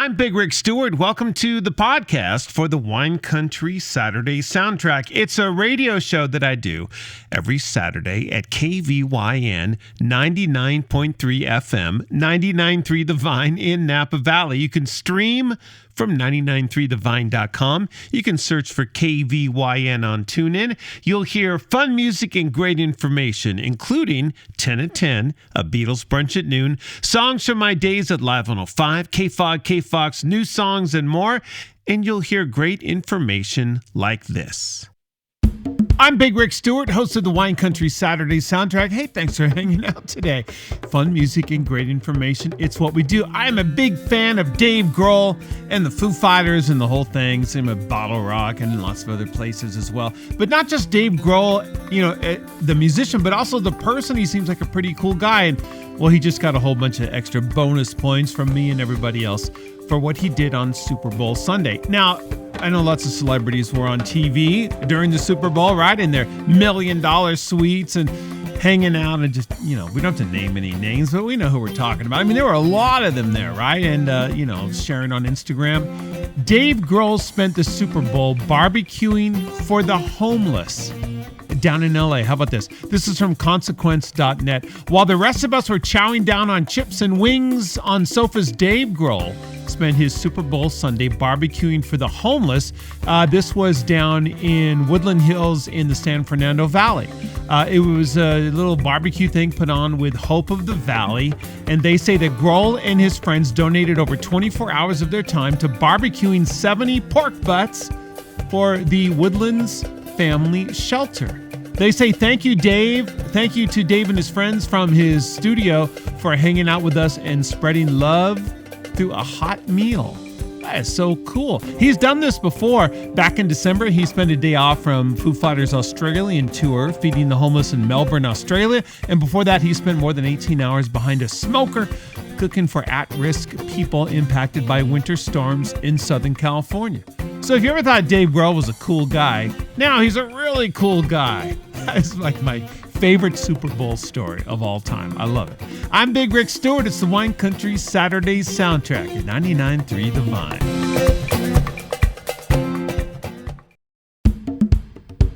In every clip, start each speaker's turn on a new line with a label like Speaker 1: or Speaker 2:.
Speaker 1: I'm Big Rick Stewart. Welcome to the podcast for the Wine Country Saturday Soundtrack. It's a radio show that I do every Saturday at KVYN 99.3 FM, 99.3 The Vine in Napa Valley. You can stream from 993thevine.com. You can search for KVYN on TuneIn. You'll hear fun music and great information, including 10 at 10, a Beatles brunch at noon, songs from my days at Live 105, KFOG, KFOX, new songs, and more. And you'll hear great information like this. I'm Big Rick Stewart, host of the Wine Country Saturday Soundtrack. Hey, thanks for hanging out today. Fun music and great information. It's what we do. I'm a big fan of Dave Grohl and the Foo Fighters and the whole thing. Same with Bottle Rock and lots of other places as well. But not just Dave Grohl, the musician, but also the person. He seems like a pretty cool guy. And, well, he just got a whole bunch of extra bonus points from me and everybody else for what he did on Super Bowl Sunday. Now, I know lots of celebrities were on TV during the Super Bowl, right? In their $1 million suites and hanging out and just, we don't have to name any names, but we know who we're talking about. I mean, there were a lot of them there, right? And, sharing on Instagram. Dave Grohl spent the Super Bowl barbecuing for the homeless down in LA. How about this? This is from consequence.net. While the rest of us were chowing down on chips and wings on sofas, Dave Grohl spent his Super Bowl Sunday barbecuing for the homeless. This was down in Woodland Hills in the San Fernando Valley. It was a little barbecue thing put on with Hope of the Valley, and they say that Grohl and his friends donated over 24 hours of their time to barbecuing 70 pork butts for the Woodlands Family Shelter. They say, thank you, Dave. Thank you to Dave and his friends from his studio for hanging out with us and spreading love through a hot meal. That is so cool. He's done this before. Back in December, he spent a day off from Foo Fighters' Australian tour, feeding the homeless in Melbourne, Australia. And before that, he spent more than 18 hours behind a smoker, cooking for at-risk people impacted by winter storms in Southern California. So if you ever thought Dave Grohl was a cool guy, now he's a really cool guy. That's like my favorite Super Bowl story of all time. I love it. I'm Big Rick Stewart. It's the Wine Country Saturday Soundtrack at 99.3 The Vine.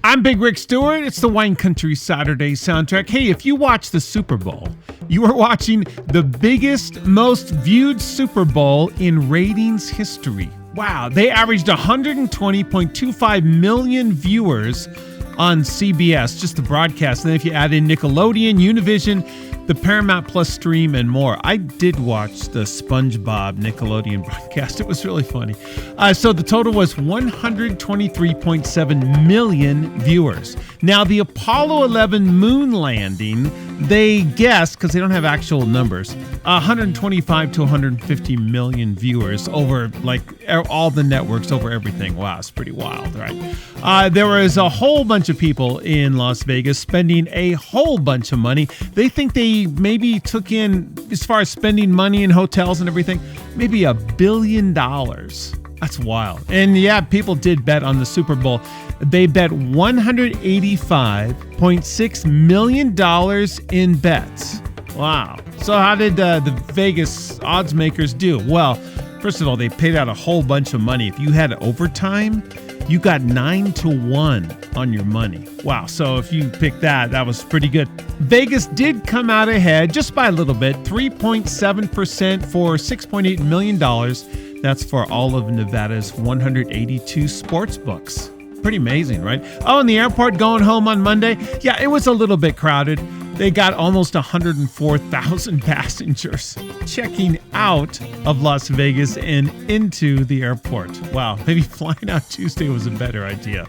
Speaker 1: I'm Big Rick Stewart. It's the Wine Country Saturday Soundtrack. Hey, if you watch the Super Bowl, you are watching the biggest, most viewed Super Bowl in ratings history. Wow, they averaged 120.25 million viewers on CBS, just the broadcast. And then if you add in Nickelodeon, Univision, the Paramount Plus stream, and more. I did watch the SpongeBob Nickelodeon broadcast. It was really funny. So the total was 123.7 million viewers. Now, the Apollo 11 moon landing, they guessed, because they don't have actual numbers, 125 to 150 million viewers over like all the networks, over everything. Wow, it's pretty wild, right? There was a whole bunch of people in Las Vegas spending a whole bunch of money. They think they maybe took in, as far as spending money in hotels and everything, maybe $1 billion. That's wild. And yeah, people did bet on the Super Bowl. They bet $185.6 million in bets. Wow. So how did the Vegas odds makers do? Well, first of all, they paid out a whole bunch of money. If you had overtime, you got 9-1 on your money. Wow. So if you picked that was pretty good. Vegas did come out ahead just by a little bit, 3.7% for $6.8 million. That's for all of Nevada's 182 sports books. Pretty amazing, right? Oh, and the airport going home on Monday. Yeah, it was a little bit crowded. They got almost 104,000 passengers checking out of Las Vegas and into the airport. Wow, maybe flying out Tuesday was a better idea.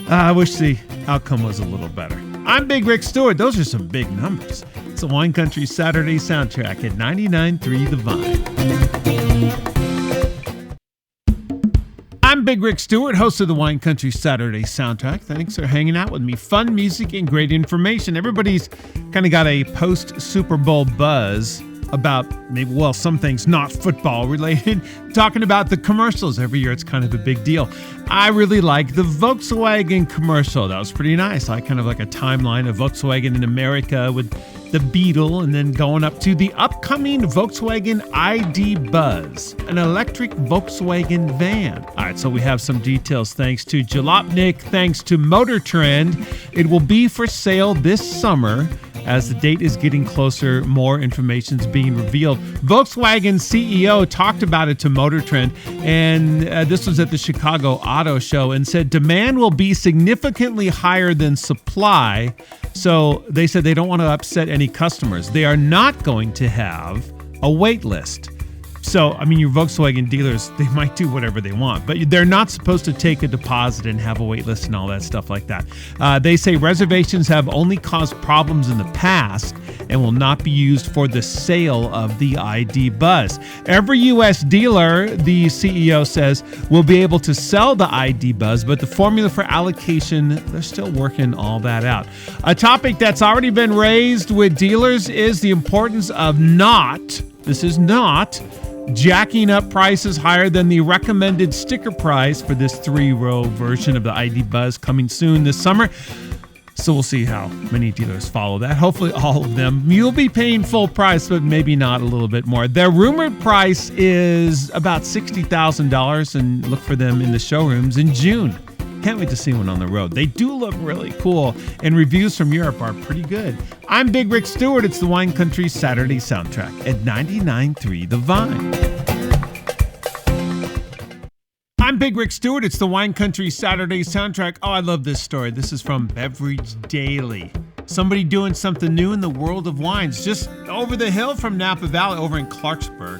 Speaker 1: I wish the outcome was a little better. I'm Big Rick Stewart. Those are some big numbers. It's the Wine Country Saturday Soundtrack at 99.3 The Vine. I'm Big Rick Stewart, host of the Wine Country Saturday Soundtrack. Thanks for hanging out with me. Fun music and great information. Everybody's kind of got a post-Super Bowl buzz about maybe, well, some things not football related, talking about the commercials. Every year it's kind of a big deal. I really like the Volkswagen commercial. That was pretty nice. I kind of like a timeline of Volkswagen in America with the Beetle, and then going up to the upcoming Volkswagen ID Buzz, an electric Volkswagen van. All right, so we have some details thanks to Jalopnik, thanks to Motor Trend. It will be for sale this summer. As the date is getting closer, more information is being revealed. Volkswagen CEO talked about it to Motor Trend, and this was at the Chicago Auto Show, and said demand will be significantly higher than supply. So they said they don't want to upset any customers. They are not going to have a wait list. So, I mean, your Volkswagen dealers, they might do whatever they want, but they're not supposed to take a deposit and have a wait list and all that stuff like that. They say reservations have only caused problems in the past and will not be used for the sale of the ID Buzz. Every U.S. dealer, the CEO says, will be able to sell the ID Buzz, but the formula for allocation, they're still working all that out. A topic that's already been raised with dealers is the importance of not jacking up prices higher than the recommended sticker price for this 3-row version of the ID Buzz coming soon this summer. So we'll see how many dealers follow that. Hopefully all of them. You'll be paying full price, but maybe not a little bit more. Their rumored price is about $60,000, and look for them in the showrooms in June. Can't wait to see one on the road. They do look really cool, and reviews from Europe are pretty good. I'm Big Rick Stewart. It's the Wine Country Saturday Soundtrack at 99.3 The Vine. I'm Big Rick Stewart. It's the Wine Country Saturday Soundtrack. Oh, I love this story. This is from Beverage Daily. Somebody doing something new in the world of wines. Just over the hill from Napa Valley, over in Clarksburg.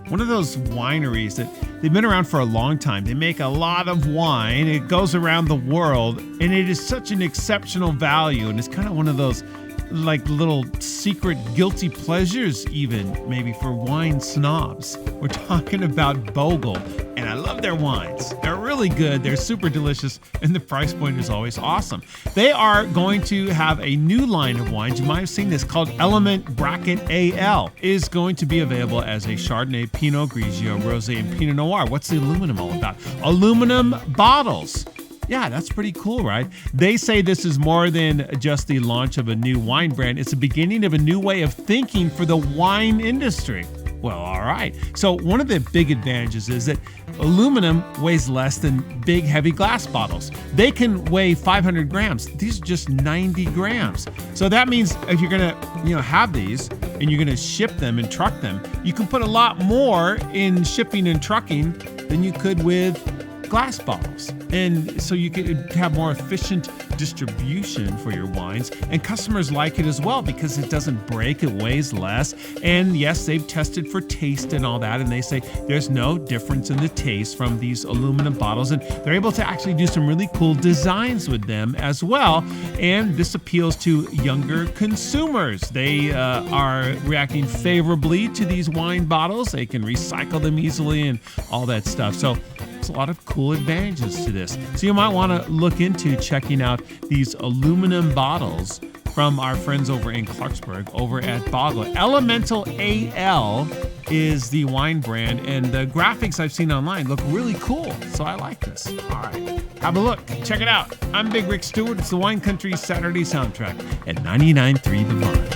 Speaker 1: One of those wineries that they've been around for a long time. They make a lot of wine. It goes around the world, and it is such an exceptional value. And it's kind of one of those like little secret guilty pleasures, even maybe for wine snobs. We're talking about Bogle, and I love their wines. They're really good. They're super delicious, and the price point is always awesome. They are going to have a new line of wines. You might have seen this, called Element Bracket AL. It is going to be available as a Chardonnay, Pinot Grigio, Rosé, and Pinot Noir. What's the aluminum all about? Aluminum bottles. Yeah, that's pretty cool, right? They say this is more than just the launch of a new wine brand. It's the beginning of a new way of thinking for the wine industry. Well, all right. So one of the big advantages is that aluminum weighs less than big, heavy glass bottles. They can weigh 500 grams. These are just 90 grams. So that means if you're going to, have these and you're going to ship them and truck them, you can put a lot more in shipping and trucking than you could with glass bottles. And so you could have more efficient distribution for your wines, and customers like it as well because it doesn't break, it weighs less. And yes, they've tested for taste and all that, and they say there's no difference in the taste from these aluminum bottles, and they're able to actually do some really cool designs with them as well. And this appeals to younger consumers. They are reacting favorably to these wine bottles. They can recycle them easily and all that stuff. So there's a lot of cool advantages to this. So you might want to look into checking out these aluminum bottles from our friends over in Clarksburg over at Bogle. Elemental AL is the wine brand, and the graphics I've seen online look really cool. So I like this. All right, have a look. Check it out. I'm Big Rick Stewart. It's the Wine Country Saturday Soundtrack at 99.3 The Vine.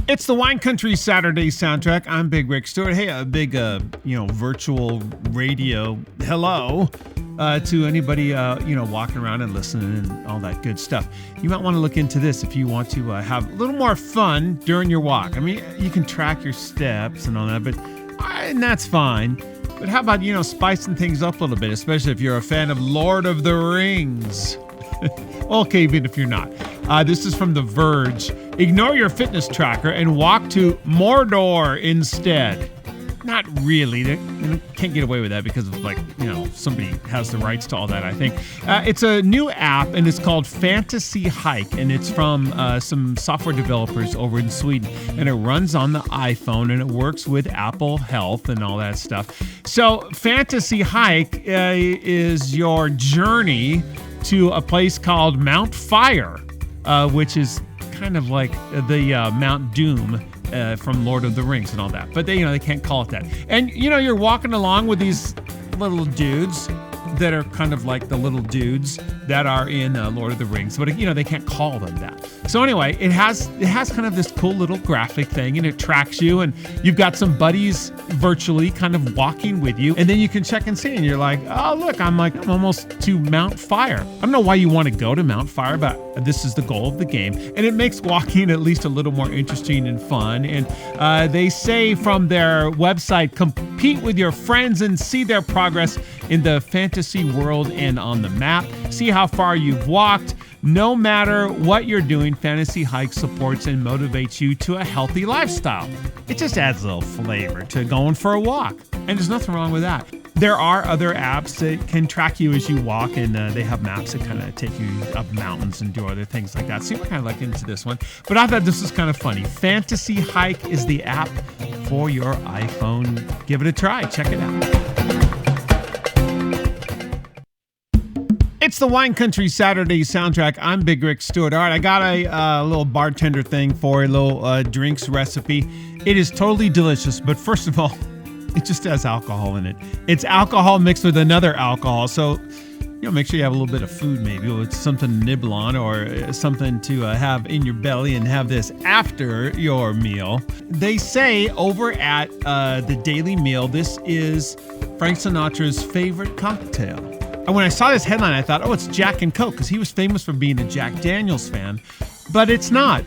Speaker 1: It's the Wine Country Saturday Soundtrack. I'm Big Rick Stewart. Hey, a big, virtual radio hello to anybody, walking around and listening and all that good stuff. You might want to look into this if you want to have a little more fun during your walk. I mean, you can track your steps and all that, and that's fine. But how about, spicing things up a little bit, especially if you're a fan of Lord of the Rings. Okay, even if you're not. This is from The Verge. Ignore your fitness tracker and walk to Mordor instead. Not really. They can't get away with that because of somebody has the rights to all that, I think. It's a new app, and it's called Fantasy Hike, and it's from some software developers over in Sweden, and it runs on the iPhone, and it works with Apple Health and all that stuff. So Fantasy Hike is your journey to a place called Mount Fire, which is kind of like the Mount Doom from Lord of the Rings and all that. But they can't call it that. And, you're walking along with these little dudes that are kind of like the little dudes that are in Lord of the Rings, but they can't call them that. So anyway, it has kind of this cool little graphic thing, and it tracks you, and you've got some buddies virtually kind of walking with you, and then you can check and see, and you're like, oh look, I'm almost to Mount Fire. I don't know why you want to go to Mount Fire, but this is the goal of the game, and it makes walking at least a little more interesting and fun. And they say from their website, compete with your friends and see their progress in the fantasy world and on the map. See how far you've walked. No matter what you're doing, Fantasy Hike supports and motivates you to a healthy lifestyle. It just adds a little flavor to going for a walk, and there's nothing wrong with that. There are other apps that can track you as you walk, and they have maps that kind of take you up mountains and do other things like that. So we're kind of like into this one, but I thought this was kind of funny. Fantasy Hike is the app for your iPhone. Give it a try. Check it out. It's the Wine Country Saturday soundtrack. I'm Big Rick Stewart. All right, I got a little bartender thing for a little drinks recipe. It is totally delicious, but first of all, it just has alcohol in it. It's alcohol mixed with another alcohol, so make sure you have a little bit of food, maybe with something to nibble on or something to have in your belly and have this after your meal. They say over at the Daily Meal, this is Frank Sinatra's favorite cocktail. And when I saw this headline, I thought, oh, it's Jack and Coke, because he was famous for being a Jack Daniels fan. But it's not.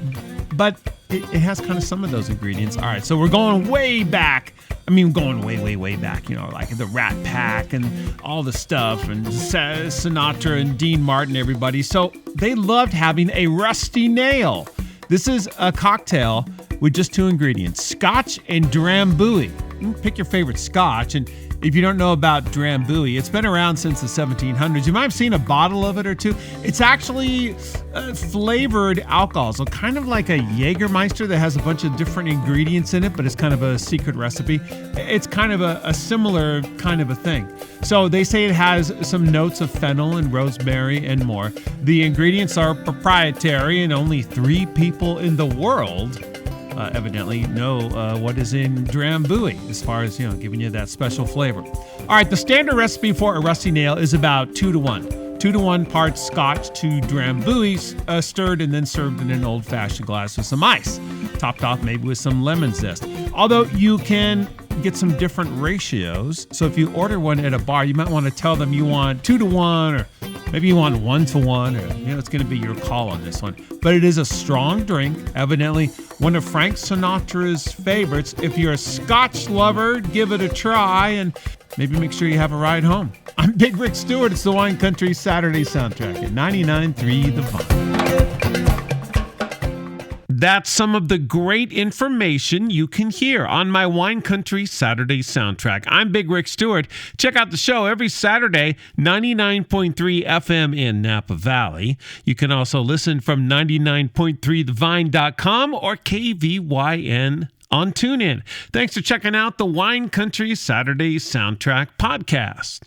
Speaker 1: But it has kind of some of those ingredients. All right, so we're going way back. I mean, going way, way back, like the Rat Pack and all the stuff, and Sinatra and Dean Martin, everybody. So they loved having a rusty nail. This is a cocktail with just two ingredients, Scotch and Drambuie. You can pick your favorite Scotch, and if you don't know about Drambuie, it's been around since the 1700s. You might have seen a bottle of it or two. It's actually flavored alcohol, so kind of like a Jägermeister that has a bunch of different ingredients in it, but it's kind of a secret recipe. It's kind of a similar kind of a thing. So they say it has some notes of fennel and rosemary and more. The ingredients are proprietary, and only 3 people in the world evidently know what is in Drambuie as far as, giving you that special flavor. All right, the standard recipe for a rusty nail is about 2 to 1. 2 to 1 parts Scotch to Drambuie, stirred and then served in an old-fashioned glass with some ice, topped off maybe with some lemon zest. Although you can get some different ratios, so if you order one at a bar, you might want to tell them you want 2 to 1, or maybe you want 1 to 1, or it's going to be your call on this one. But it is a strong drink, evidently one of Frank Sinatra's favorites. If you're a Scotch lover, give it a try, and maybe make sure you have a ride home. I'm Big Rick Stewart. It's the Wine Country Saturday soundtrack at 99.3 The Vine. That's some of the great information you can hear on my Wine Country Saturday soundtrack. I'm Big Rick Stewart. Check out the show every Saturday, 99.3 FM in Napa Valley. You can also listen from 99.3thevine.com or KVYN on TuneIn. Thanks for checking out the Wine Country Saturday soundtrack podcast.